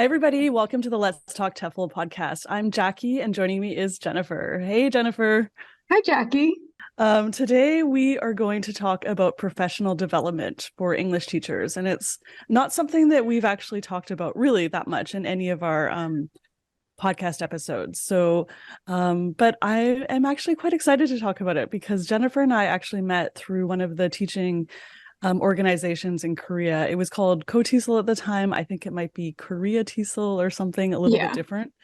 Hi, everybody. Welcome to the Let's Talk TEFL podcast. I'm Jackie, and joining me is Jennifer. Hey, Jennifer. Hi, Jackie. Today, we are going to talk about professional development for English teachers. And it's not something that we've actually talked about really that much in any of our podcast episodes. But I am actually quite excited to talk about it because Jennifer and I actually met through one of the teaching organizations in Korea. It was called TESOL at the time. I think it might be Korea TESOL or something a little bit different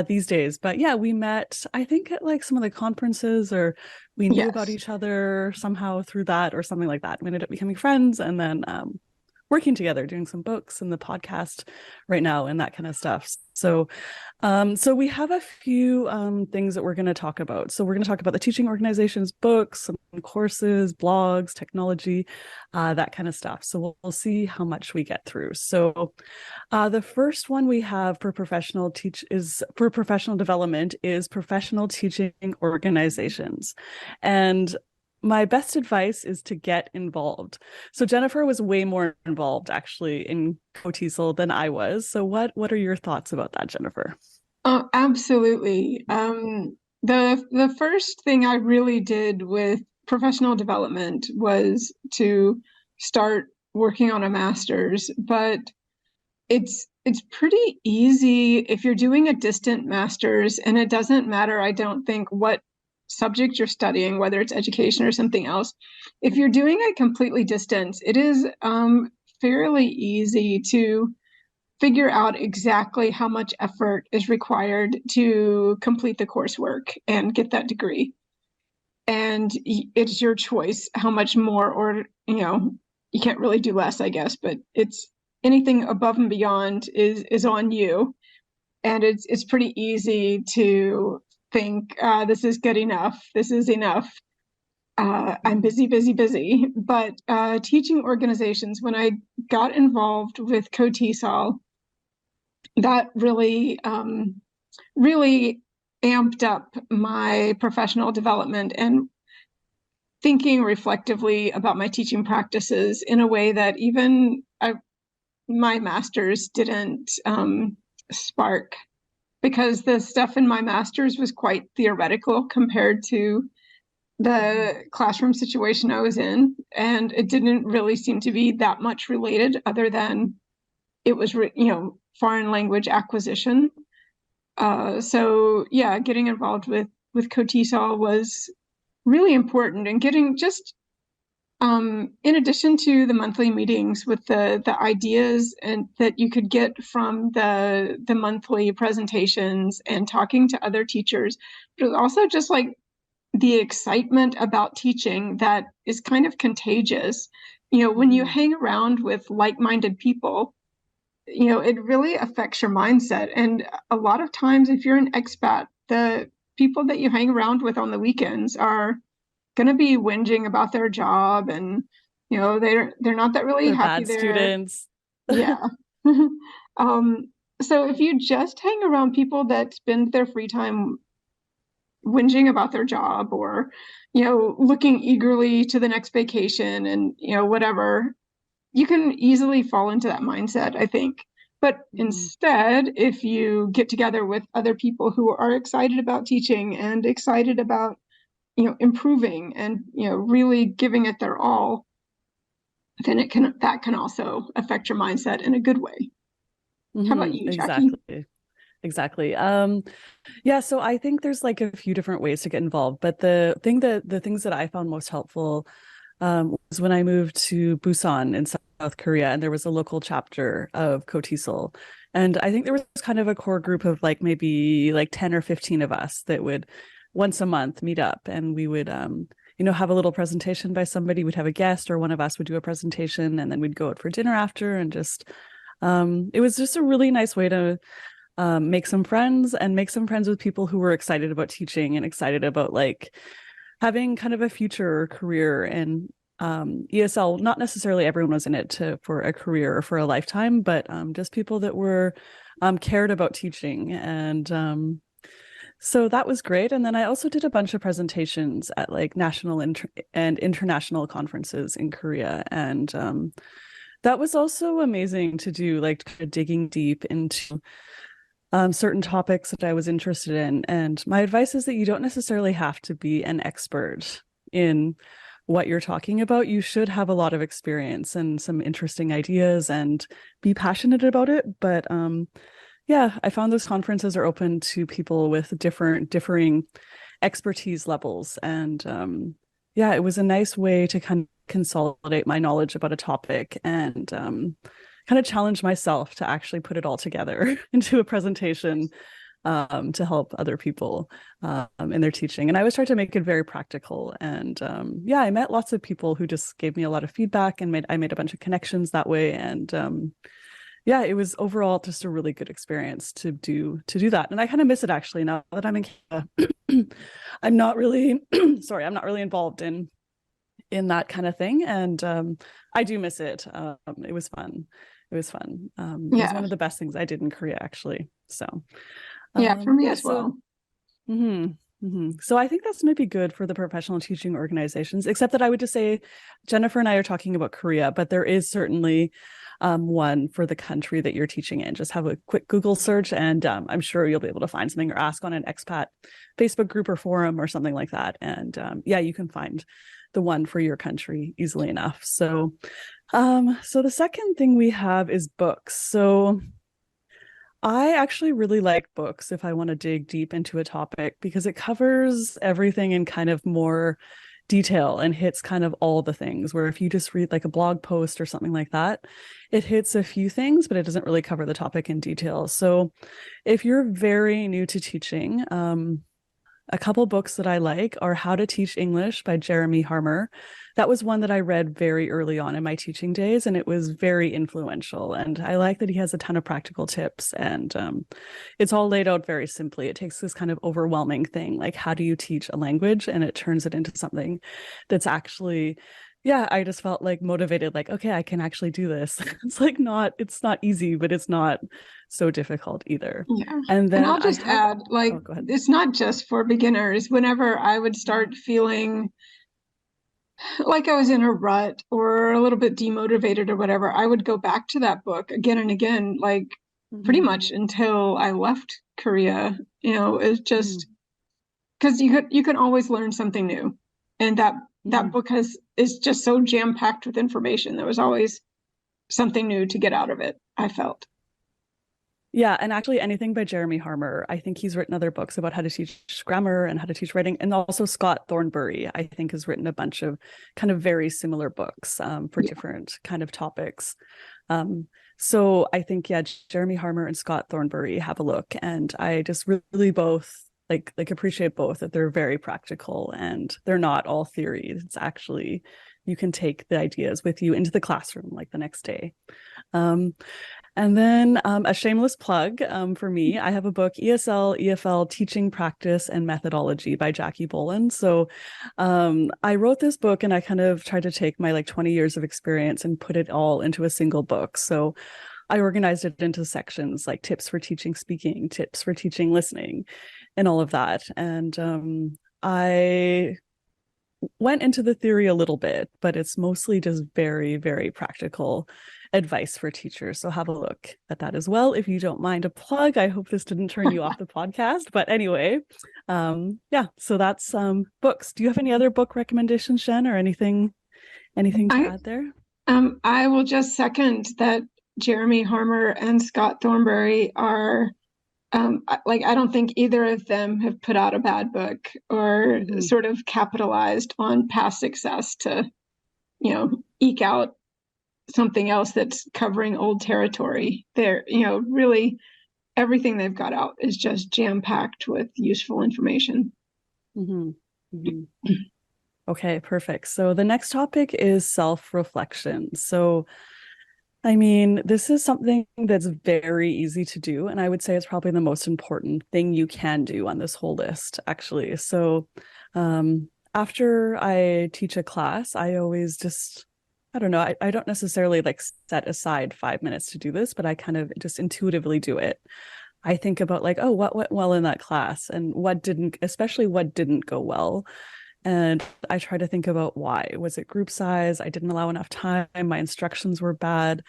these days. But yeah, we met, I think, at like some of the conferences, or we knew about each other somehow through that or something like that. We ended up becoming friends and then working together, doing some books and the podcast right now and that kind of stuff. So we have a few things that we're going to talk about. So we're going to talk about the teaching organization's books, some courses, blogs, technology, that kind of stuff. So we'll see how much we get through. So the first one we have for professional development is professional teaching organizations. And my best advice is to get involved. So Jennifer was way more involved actually in TESOL than I was. So what are your thoughts about that, Jennifer? Oh, absolutely. The first thing I really did with professional development was to start working on a master's, but it's pretty easy if you're doing a distant master's, and it doesn't matter, I don't think, what subject you're studying, whether it's education or something else. If you're doing it completely distance, it is fairly easy to figure out exactly how much effort is required to complete the coursework and get that degree. And it's your choice how much more, or, you can't really do less, I guess, but it's anything above and beyond is on you. And it's pretty easy to think, this is good enough. This is enough. I'm busy, busy, busy. But teaching organizations, when I got involved with CoTESOL, that really amped up my professional development and thinking reflectively about my teaching practices in a way that even my master's didn't spark, because the stuff in my master's was quite theoretical compared to the classroom situation I was in, and it didn't really seem to be that much related other than it was, foreign language acquisition. So yeah, getting involved with CoTESOL was really important, and getting just in addition to the monthly meetings with the ideas and that you could get from the monthly presentations and talking to other teachers, but also just like the excitement about teaching that is kind of contagious. When you hang around with like-minded people, it really affects your mindset. And a lot of times, if you're an expat, the people that you hang around with on the weekends are going to be whinging about their job, and they're not that really They're happy bad there. students. Yeah. So if you just hang around people that spend their free time whinging about their job, or looking eagerly to the next vacation, and whatever, you can easily fall into that mindset, I think. But instead, if you get together with other people who are excited about teaching and excited about improving and really giving it their all, then that can also affect your mindset in a good way. How about you, Jackie? Exactly. Yeah, so I think there's like a few different ways to get involved, but the things that I found most helpful was when I moved to Busan in South Korea, and there was a local chapter of CoTESOL. And I think there was kind of a core group of like maybe like 10 or 15 of us that would once a month meet up, and we would have a little presentation by somebody. We'd have a guest, or one of us would do a presentation, and then we'd go out for dinner after, and just it was just a really nice way to make some friends with people who were excited about teaching and excited about like having kind of a future career in ESL. Not necessarily everyone was in it for a career or for a lifetime, but just people that were cared about teaching. And so that was great. And then I also did a bunch of presentations at like national and international conferences in Korea. And That was also amazing to do, like digging deep into certain topics that I was interested in. And my advice is that you don't necessarily have to be an expert in what you're talking about. You should have a lot of experience and some interesting ideas and be passionate about it. But yeah, I found those conferences are open to people with differing expertise levels. And yeah, it was a nice way to kind of consolidate my knowledge about a topic and kind of challenge myself to actually put it all together into a presentation to help other people in their teaching. And I always try to make it very practical. And yeah, I met lots of people who just gave me a lot of feedback, and I made a bunch of connections that way. And yeah, it was overall just a really good experience to do that. And I kind of miss it actually now that I'm in Canada. I'm not really sorry, I'm not really involved in that kind of thing. And I do miss it. It was fun. It was fun. It was one of the best things I did in Korea, actually. So yeah, for me as well. So I think that's maybe good for the professional teaching organizations, except that I would just say Jennifer and I are talking about Korea, but there is certainly one for the country that you're teaching in. Just have a quick Google search, and I'm sure you'll be able to find something, or ask on an expat Facebook group or forum or something like that. And yeah, you can find the one for your country easily enough. So the second thing we have is books. So I actually really like books if I want to dig deep into a topic, because it covers everything in kind of more detail and hits kind of all the things, where if you just read like a blog post or something like that, it hits a few things, but it doesn't really cover the topic in detail. So if you're very new to teaching, a couple books that I like are How to Teach English by Jeremy Harmer. That was one that I read very early on in my teaching days, and it was very influential. And I like that he has a ton of practical tips, and it's all laid out very simply. It takes this kind of overwhelming thing, like how do you teach a language, and it turns it into something that's actually, yeah, I just felt like motivated, like, okay, I can actually do this. It's not easy, but it's not so difficult either. Yeah. And then I'll just add, like, oh, go ahead. it's not just for beginners. Whenever I would start feeling like I was in a rut or a little bit demotivated or whatever, I would go back to that book again and again, like pretty much until I left Korea. It's just because you can always learn something new. And that book is just so jam-packed with information. There was always something new to get out of it, I felt. Yeah, and actually anything by Jeremy Harmer. I think he's written other books about how to teach grammar and how to teach writing. And also Scott Thornbury, I think, has written a bunch of kind of very similar books for different kind of topics. So I think, yeah, Jeremy Harmer and Scott Thornbury, have a look. And I just really both like appreciate both, that they're very practical and they're not all theory. It's actually, you can take the ideas with you into the classroom like the next day. And then a shameless plug for me, I have a book, ESL, EFL, Teaching Practice and Methodology by Jackie Boland. So I wrote this book, and I kind of tried to take my 20 years of experience and put it all into a single book. So I organized it into sections, like tips for teaching speaking, tips for teaching listening, and all of that. And I went into the theory a little bit, but it's mostly just very, very practical advice for teachers. So have a look at that as well, if you don't mind a plug. I hope this didn't turn you off the podcast, but anyway, yeah, so that's books. Do you have any other book recommendations, Shen, or anything to add there? I will just second that Jeremy Harmer and Scott Thornbury are I don't think either of them have put out a bad book or sort of capitalized on past success to, eke out something else that's covering old territory. They're, really everything they've got out is just jam-packed with useful information. Okay, perfect. So the next topic is self-reflection. So I mean, this is something that's very easy to do, and I would say it's probably the most important thing you can do on this whole list, actually. So after I teach a class, I always just, I don't know, I don't necessarily set aside 5 minutes to do this, but I kind of just intuitively do it. I think about oh, what went well in that class, and especially what didn't go well. And I try to think about why. Was it group size? I didn't allow enough time. My instructions were bad.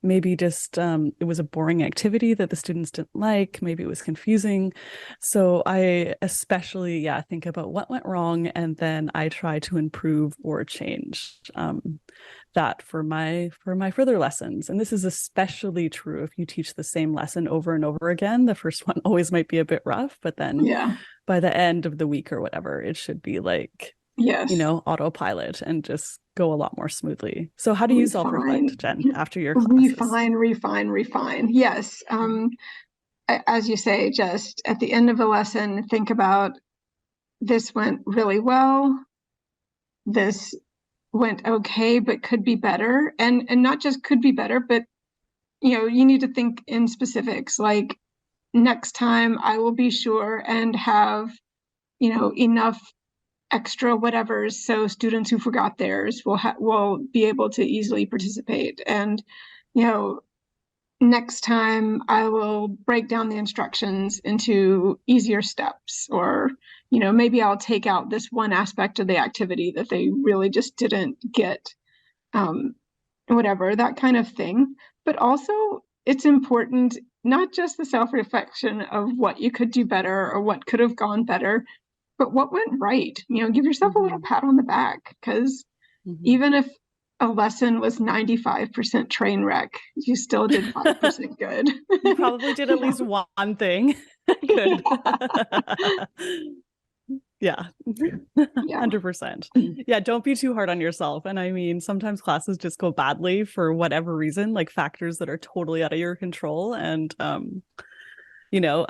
Maybe just it was a boring activity that the students didn't like. Maybe it was confusing. So I especially, think about what went wrong, and then I try to improve or change that for my further lessons. And this is especially true if you teach the same lesson over and over again. The first one always might be a bit rough, but then by the end of the week or whatever, it should be like, autopilot and just go a lot more smoothly. So how do you self-reflect, Jen, after your classes? Refine. Yes. As you say, just at the end of a lesson, think about, this went really well. This went okay, but could be better. And not just could be better, but, you need to think in specifics, like, next time I will be sure and have, enough extra whatevers so students who forgot theirs will be able to easily participate. And, next time I will break down the instructions into easier steps, or, maybe I'll take out this one aspect of the activity that they really just didn't get, whatever, that kind of thing. But also, it's important, not just the self-reflection of what you could do better or what could have gone better, but what went right. Give yourself a little pat on the back, because even if a lesson was 95% train wreck, you still did 5% good. You probably did at least one thing good. Yeah. 100%. Yeah, don't be too hard on yourself. And I mean, sometimes classes just go badly for whatever reason, like factors that are totally out of your control. And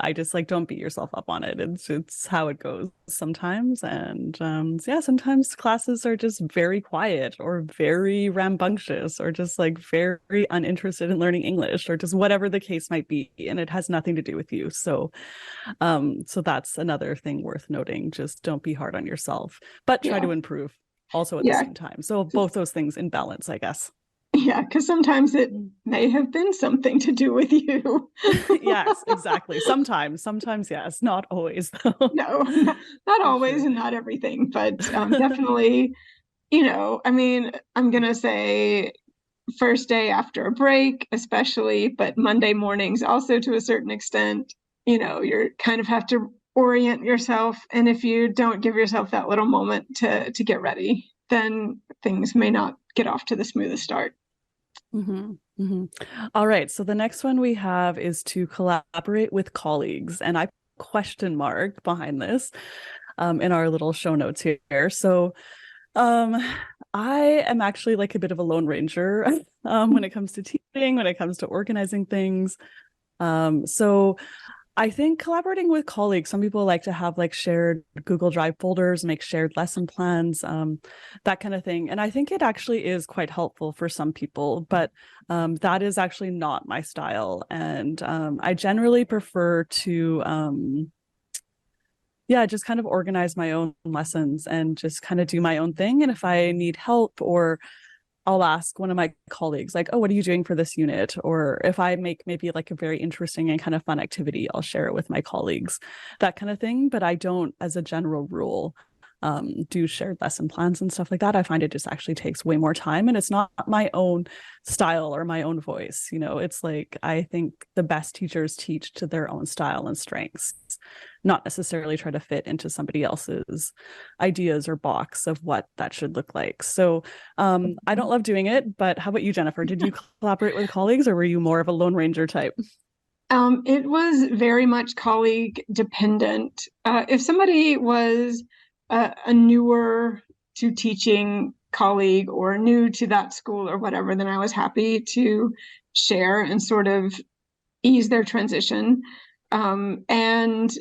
I just like, don't beat yourself up on it. It's how it goes sometimes. And sometimes classes are just very quiet or very rambunctious or just like very uninterested in learning English or just whatever the case might be. And it has nothing to do with you. So that's another thing worth noting. Just don't be hard on yourself, but try to improve also at the same time. So both those things in balance, I guess. Yeah, because sometimes it may have been something to do with you. Yes, exactly. Sometimes yes, not always though. No, not always, and not everything, but definitely, I mean, I'm gonna say first day after a break, especially, but Monday mornings also to a certain extent, you're kind of have to orient yourself. And if you don't give yourself that little moment to get ready, then things may not get off to the smoothest start. All right. So the next one we have is to collaborate with colleagues. And I question mark behind this in our little show notes here. So I am actually like a bit of a lone ranger when it comes to teaching, when it comes to organizing things. So I think collaborating with colleagues, some people like to have like shared Google Drive folders, make shared lesson plans, that kind of thing. And I think it actually is quite helpful for some people, but that is actually not my style. And I generally prefer to, just kind of organize my own lessons and just kind of do my own thing. And if I need help, or I'll ask one of my colleagues, like, oh, what are you doing for this unit? Or if I make maybe like a very interesting and kind of fun activity, I'll share it with my colleagues, that kind of thing. But I don't, as a general rule, do shared lesson plans and stuff like that. I find it just actually takes way more time, and it's not my own style or my own voice. It's like, I think the best teachers teach to their own style and strengths, not necessarily try to fit into somebody else's ideas or box of what that should look like. So I don't love doing it, but how about you, Jennifer? Did you collaborate with colleagues, or were you more of a Lone Ranger type? It was very much colleague dependent. If somebody was a newer to teaching colleague or new to that school or whatever, then I was happy to share and sort of ease their transition. And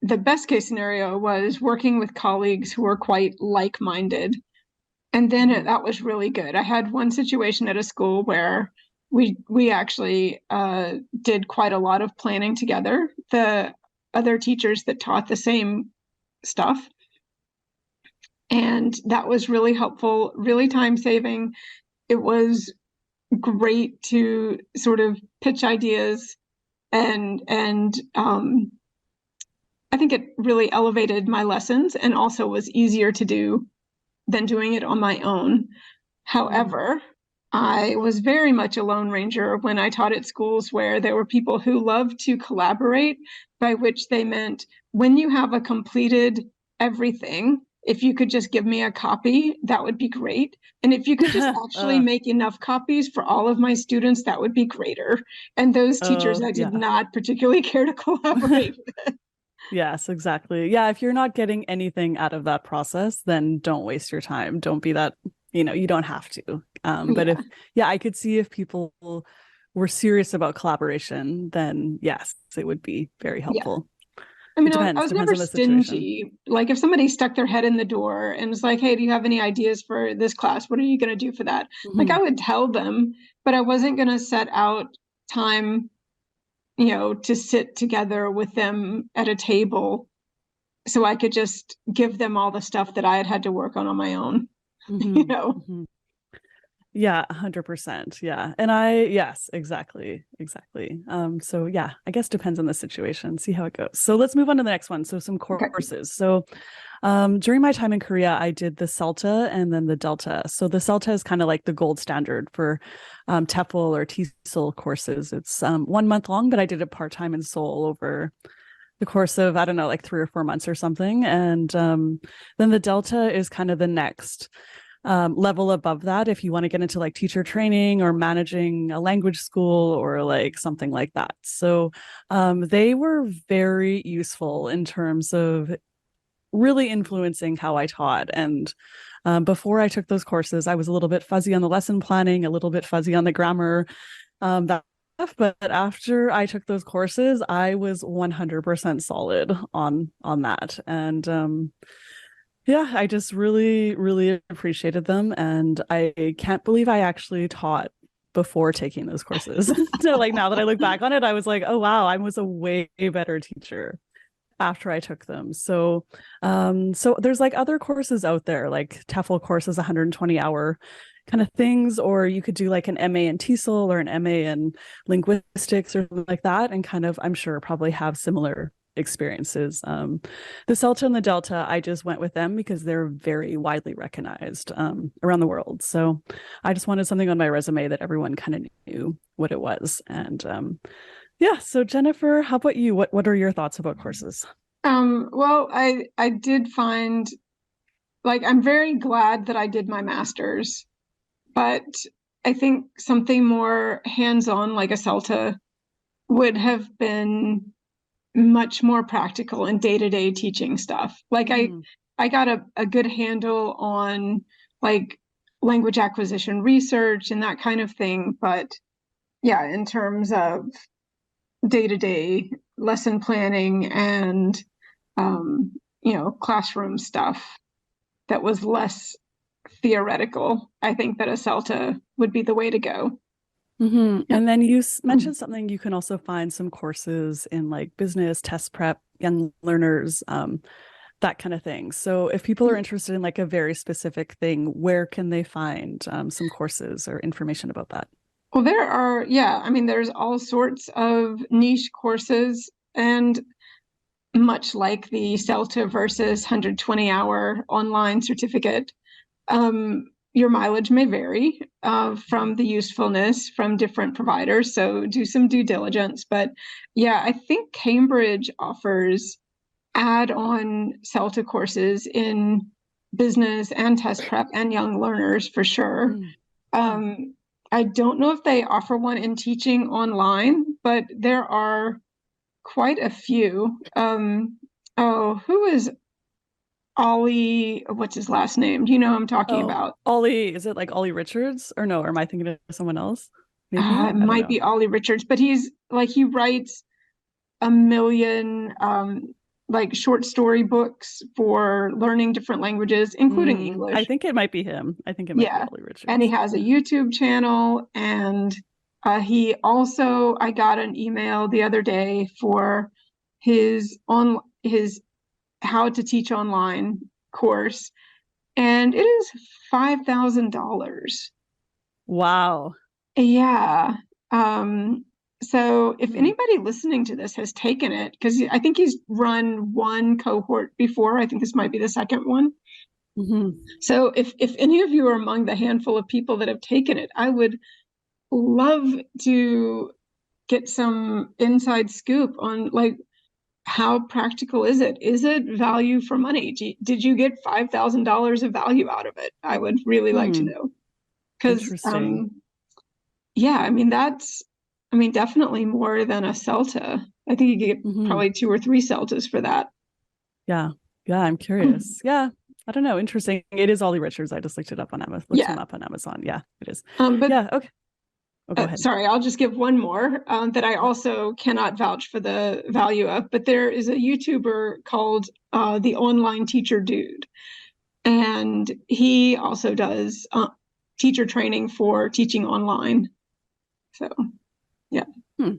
the best case scenario was working with colleagues who were quite like-minded. And then that was really good. I had one situation at a school where we actually did quite a lot of planning together. The other teachers that taught the same stuff. And that was really helpful, really time-saving. It was great to sort of pitch ideas and I think it really elevated my lessons and also was easier to do than doing it on my own. Mm. However, I was very much a lone ranger when I taught at schools where there were people who loved to collaborate, by which they meant when you have a completed everything, if you could just give me a copy, that would be great. And if you could just actually uh, make enough copies for all of my students, that would be greater. And those teachers oh I did yeah. not particularly care to collaborate with. Yes, exactly. Yeah, if you're not getting anything out of that process, then don't waste your time. Don't be that, you don't have to. But Yeah, if, yeah, I could see if people were serious about collaboration, then yes, it would be very yeah. helpful. I mean, It I depends, was depends never on the situation. stingy. Like if somebody stuck their head in the door and was like, "Hey, do you have any ideas for this class? What are you going to do for that?" Like I Mhm. would tell them, but I wasn't going to set out time, to sit together with them at a table so I could just give them all the stuff that I had had to work on my own, you Mhm. know. Mhm. Yeah, 100%. Yeah. Yes, exactly. Exactly. So yeah, I guess depends on the situation. See how it goes. So let's move on to the next one. So some Okay. courses. So during my time in Korea, I did the celta and then the delta. So the celta is kind of like the gold standard for TEFL or TESOL courses. It's 1 month long, but I did it part-time in Seoul over the course of, I don't know, like 3 or 4 months or something. And then the delta is kind of the next level above that if you want to get into like teacher training or managing a language school or like something like that. So they were very useful in terms of really influencing how I taught. And before I took those courses, I was a little bit fuzzy on the lesson planning, a little bit fuzzy on the grammar, that stuff. But after I took those courses, I was 100% solid on that. And yeah, I just really, really appreciated them. And I can't believe I actually taught before taking those courses. So like now that I look back on it, I was like, oh wow, I was a way better teacher after I took them. So there's like other courses out there, like TEFL courses, 120-hour kind of things, or you could do like an MA in TESOL or an MA in linguistics or something like that, and kind of, I'm sure, probably have similar experiences. The CELTA and the Delta, I just went with them because they're very widely recognized around the world. So I just wanted something on my resume that everyone kind of knew what it was. And yeah, so Jennifer, how about you? What are your thoughts about courses? Well, I did find, like, I'm very glad that I did my master's, but I think something more hands-on, like a CELTA, would have been much more practical in day-to-day teaching stuff. Like Mm-hmm. I got a good handle on like language acquisition research and that kind of thing, but yeah, in terms of day-to-day lesson planning and um, classroom stuff that was less theoretical, I think that a CELTA would be the way to go. Mm-hmm. Yeah. And then you mentioned something, you can also find some courses in like business, test prep, young learners, that kind of thing. So if people are interested in like a very specific thing, where can they find some courses or information about that? Well, yeah, I mean, there's all sorts of niche courses, and much like the CELTA versus 120-hour online certificate, your mileage may vary from the usefulness from different providers. So do some due diligence. But yeah, I think Cambridge offers add-on CELTA courses in business and test prep and young learners for sure. Mm-hmm. Um, I don't know if they offer one in teaching online, but there are quite a few. Oh, who is Ollie? What's his last name? Do you know who I'm talking Oh, about? Ollie, is it like Ollie Richards? Or no, or am I thinking of someone else? Maybe? It I don't might know. be Ollie Richards, but he's like he writes a million like short story books for learning different languages, including I English. think it might be him. I think it might be Yeah. Ollie And he Richards. has a Yeah. YouTube channel, and he also, I got an email the other day for his how to teach online course, and it is $5,000. Wow. Yeah. Um, So if Hmm. anybody listening to this has taken it, because I think he's run one cohort before, I think this might be the second one. Hmm. So if any of you are among the handful of people that have taken it, I would love to get some inside scoop on like how practical is it? Is it value for money? Did you get $5,000 of value out of it? I would really like to Hmm. know. Because Interesting. yeah, I mean, definitely more than a Celta. I think you get Hmm. probably 2 or 3 Celtas for that. Yeah. Yeah, I'm curious. Yeah. I don't know. Interesting. It is Ollie Richards. I just looked it up on Amazon, looked Yeah. him up on Amazon. Yeah, it is. But Yeah. Okay. Oh, go ahead. sorry, I'll just give one more that I also cannot vouch for the value of. But there is a YouTuber called the Online Teacher Dude, and he also does teacher training for teaching online. So yeah. Hmm.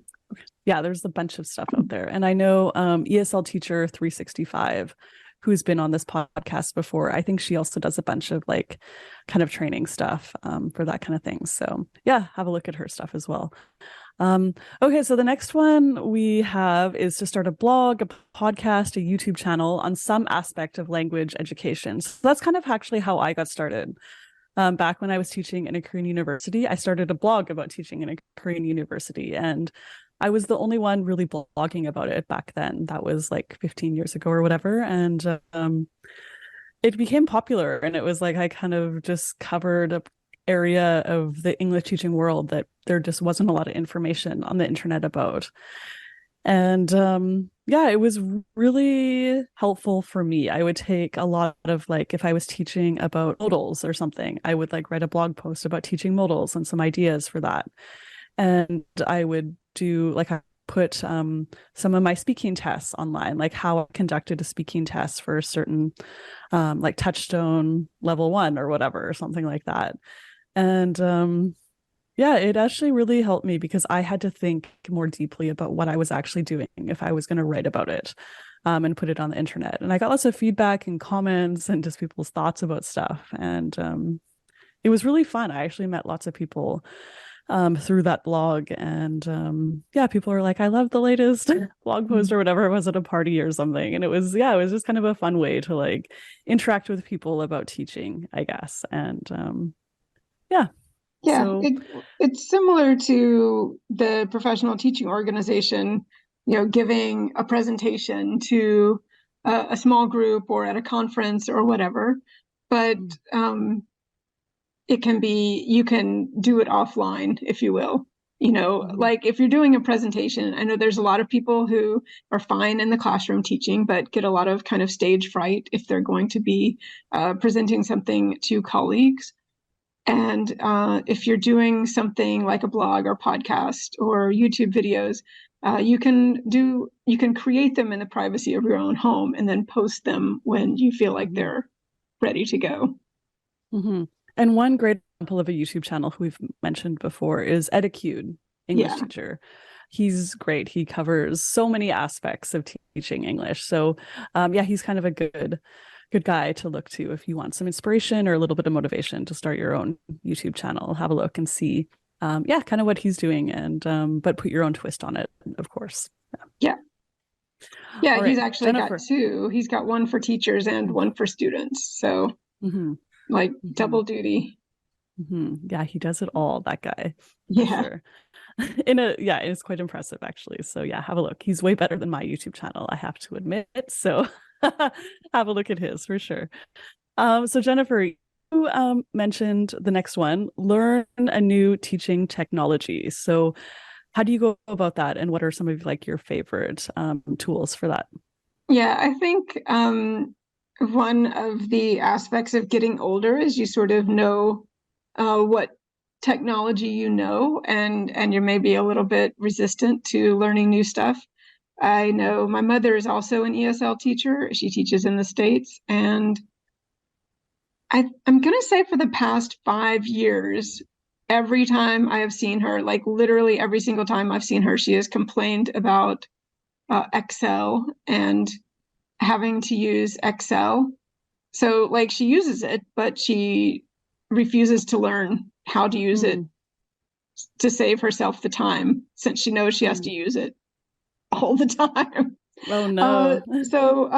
Yeah, there's a bunch of stuff out there. And I know ESL Teacher 365, who's been on this podcast before. I think she also does a bunch of like kind of training stuff for that kind of thing. So yeah, have a look at her stuff as well. Okay, so the next one we have is to start a blog, a podcast, a YouTube channel on some aspect of language education. So that's kind of actually how I got started. Back when I was teaching in a Korean university, I started a blog about teaching in a Korean university, and I was the only one really blogging about it back then. That was like 15 years ago or whatever, and it became popular. And it was like I kind of just covered a area of the English teaching world that there just wasn't a lot of information on the internet about. And yeah, it was really helpful for me. I would take a lot of like if I was teaching about modals or something, I would like write a blog post about teaching modals and some ideas for that. And I would do like I put some of my speaking tests online, like how I conducted a speaking test for a certain like Touchstone level 1 or whatever, or something like that. And yeah, it actually really helped me because I had to think more deeply about what I was actually doing if I was going to write about it and put it on the internet. And I got lots of feedback and comments and just people's thoughts about stuff. And it was really fun. I actually met lots of people through that blog. And yeah, people were like, I love the latest blog post or whatever it was at a party or something. And it was, yeah, it was just kind of a fun way to like interact with people about teaching, I guess. And yeah. Yeah, So it's similar to the professional teaching organization, giving a presentation to a small group or at a conference or whatever. But you can do it offline, if you will. mhm. Like if you're doing a presentation, I know there's a lot of people who are fine in the classroom teaching, but get a lot of kind of stage fright if they're going to be presenting something to colleagues. And if you're doing something like a blog or podcast or YouTube videos, you can create them in the privacy of your own home and then post them when you feel like Mhm. they're ready to go. Mhm. And one great example of a YouTube channel who we've mentioned before is Etiquette, English Yeah. teacher. He's great. He covers so many aspects of teaching English. So yeah, he's kind of a good guy to look to if you want some inspiration or a little bit of motivation to start your own YouTube channel. Have a look and see yeah, kind of what he's doing and but put your own twist on it, of course. Yeah. Yeah, All he's right, actually got Jennifer. 2. He's got one for teachers and one for students. So Mm-hmm. like Mm-hmm. double duty. Mm-hmm. Yeah, he does it all, that guy, for Yeah. sure. Yeah, it's quite impressive actually. So yeah, have a look. He's way better than my YouTube channel, I have to admit. So have a look at his for sure. So Jennifer, you mentioned the next one, learn a new teaching technology. So how do you go about that, and what are some of like your favorite tools for that? Yeah, I think one of the aspects of getting older is you sort of know what technology and you're maybe a little bit resistant to learning new stuff. I know my mother is also an ESL teacher. She teaches in the States, and I'm gonna say for the past 5 years, every time I have seen her, like literally every single time I've seen her, she has complained about Excel and having to use Excel. So like she uses it, but she refuses to learn how to use it Mm-hmm. to save herself the time, since she knows she has to use it all the time. Oh no. So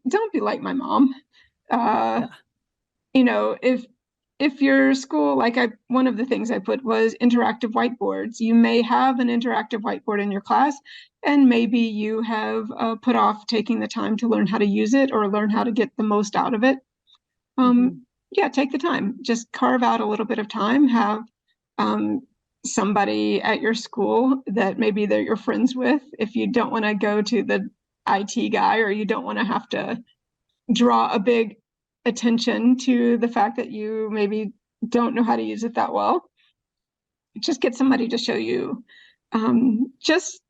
don't be like my mom. Yeah. You know, if your school, one of the things I put was interactive whiteboards. You may have an interactive whiteboard in your class, and maybe you have put off taking the time to learn how to use it or learn how to get the most out of it. Yeah, take the time. Just carve out a little bit of time. Have somebody at your school that maybe they're your friends with. If you don't want to go to the IT guy, or you don't want to have to draw a big attention to the fact that you maybe don't know how to use it that well, just get somebody to show you just,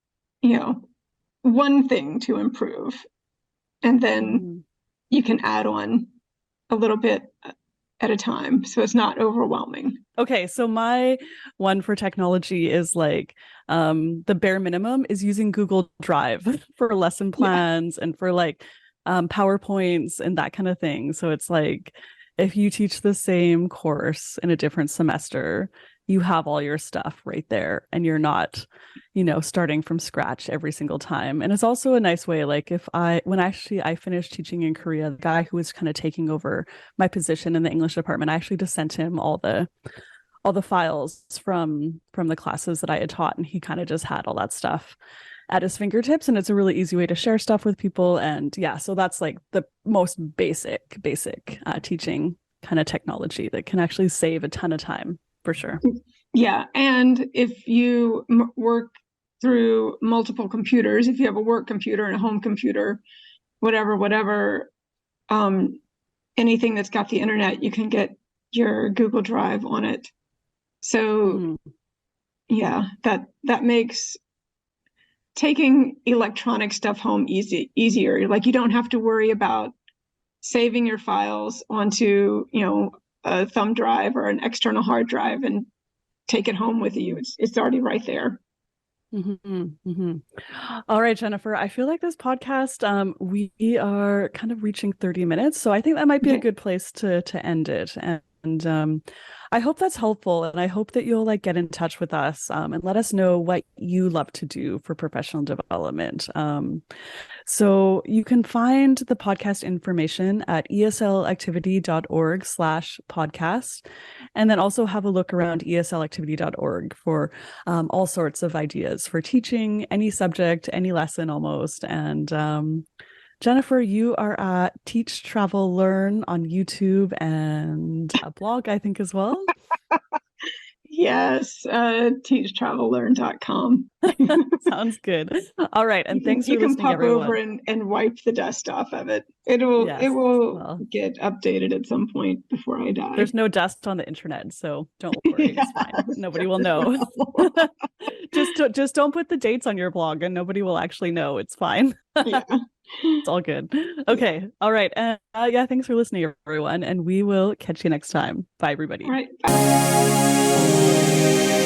one thing to improve, and then you can add on a little bit at a time, so it's not overwhelming. Okay, so my one for technology is like the bare minimum is using Google Drive for lesson plans and for like PowerPoints and that kind of thing. So it's like if you teach the same course in a different semester, you have all your stuff right there and you're not, starting from scratch every single time. And it's also a nice way, like when I finished teaching in Korea, the guy who was kind of taking over my position in the English department, I actually just sent him all the files from the classes that I had taught, and he kind of just had all that stuff at his fingertips, and it's a really easy way to share stuff with people. And yeah, so that's like the most basic teaching kind of technology that can actually save a ton of time for sure. Yeah, and if you work through multiple computers, if you have a work computer and a home computer, whatever, anything that's got the internet, you can get your Google Drive on it. So yeah, that makes taking electronic stuff home easier. Like, you don't have to worry about saving your files onto, a thumb drive or an external hard drive and take it home with you. It's already right there. All right, Jennifer, I feel like this podcast, we are kind of reaching 30 minutes. So I think that might be a good place to end it. And I hope that's helpful. And I hope that you'll get in touch with us and let us know what you love to do for professional development. So you can find the podcast information at eslactivity.org/podcast. And then also have a look around eslactivity.org for all sorts of ideas for teaching any subject, any lesson almost. And Jennifer, you are at Teach, Travel, Learn on YouTube and a blog, I think, as well. Yes, teachtravellearn.com. Sounds good. All right, and thanks for listening, everyone. You can pop over and wipe the dust off of it. It will get updated at some point before I die. There's no dust on the internet, so don't worry. It's fine. Nobody will know. Just don't put the dates on your blog, and nobody will actually know. It's fine. Yeah. It's all good. Okay. All right. Yeah, thanks for listening, everyone. And we will catch you next time. Bye, everybody. All right. Bye.